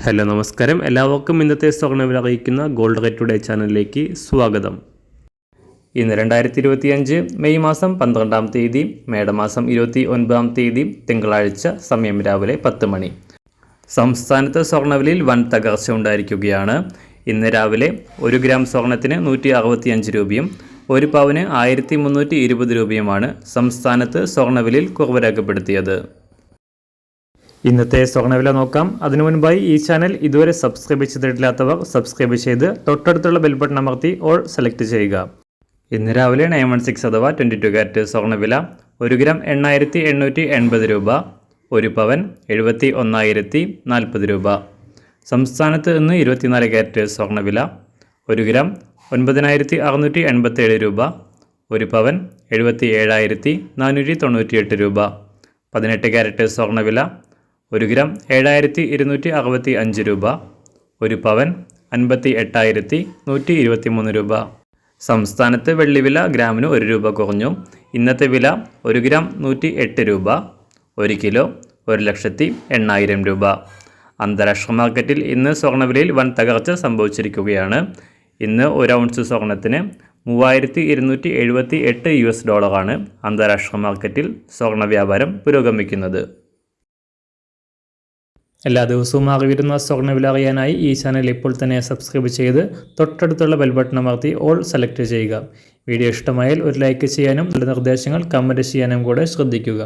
Hello നമസ്കാരം, എല്ലാവർക്കും ഇന്നത്തെ സ്വർണ്ണവില അറിയിക്കുന്ന ഗോൾഡ് റേറ്റ് ടുഡേ ചാനലിലേക്ക് സ്വാഗതം. ഇന്ന് 2025 മെയ് മാസം 12-ാം തീയതി, മേടമാസം 29-ാം തീയതി തിങ്കളാഴ്ച, സമയം രാവിലെ 10 മണി. സംസ്ഥാനത്ത് സ്വർണ്ണവിലയിൽ വൻ തകർച്ച ഉണ്ടായിരിക്കുകയാണ്. ഇന്ന് രാവിലെ 1 ഗ്രാം സ്വർണത്തിന് 165 രൂപയും 1 പവന് 1320 രൂപയുമാണ് സംസ്ഥാനത്ത് സ്വർണ്ണവിലയിൽ കുറവ് രേഖപ്പെടുത്തിയത്. ഇന്നത്തെ സ്വർണ്ണവില നോക്കാം. അതിനു മുൻപായി ഈ ചാനൽ ഇതുവരെ സബ്സ്ക്രൈബ് ചെയ്തിട്ടില്ലാത്തവർ സബ്സ്ക്രൈബ് ചെയ്ത് തൊട്ടടുത്തുള്ള ബെൽ ബട്ടൺ അമർത്തി ഓൾ സെലക്ട് ചെയ്യുക. ഇന്ന് രാവിലെ 916 അഥവാ 22 കാരറ്റ് സ്വർണ്ണവില 1 ഗ്രാം 8880 രൂപ, 1 പവൻ 71,040 രൂപ. സംസ്ഥാനത്ത് ഇന്ന് 24 കാരറ്റ് സ്വർണ്ണവില 1 ഗ്രാം 9687 രൂപ, 1 പവൻ 77,498 രൂപ. 18 കാരറ്റ് സ്വർണ്ണവില 1 ഗ്രാം 7265 രൂപ, 1 പവൻ 58,123 രൂപ. സംസ്ഥാനത്ത് വെള്ളിവില ഗ്രാമിന് 1 രൂപ കുറഞ്ഞു. ഇന്നത്തെ വില 1 ഗ്രാം 108 രൂപ, 1 കിലോ 1,80,000 രൂപ. അന്താരാഷ്ട്ര മാർക്കറ്റിൽ ഇന്ന് സ്വർണ്ണവിലയിൽ വൻ തകർച്ച സംഭവിച്ചിരിക്കുകയാണ്. ഇന്ന് 1 ഔൺസ് സ്വർണത്തിന് $3278 അന്താരാഷ്ട്ര മാർക്കറ്റിൽ സ്വർണ്ണ വ്യാപാരം പുരോഗമിക്കുന്നത്. എല്ലാ ദിവസവും അറിവിരുന്ന സ്വർണ്ണവില അറിയാനായി ഈ ചാനൽ ഇപ്പോൾ തന്നെ സബ്സ്ക്രൈബ് ചെയ്ത് തൊട്ടടുത്തുള്ള ബെൽ ബട്ടൺ അമർത്തി ഓൾ സെലക്ട് ചെയ്യുക. വീഡിയോ ഇഷ്ടമായാൽ ഒരു ലൈക്ക് ചെയ്യാനും നല്ല നിർദ്ദേശങ്ങൾ കമൻറ്റ് ചെയ്യാനും കൂടെ ശ്രദ്ധിക്കുക.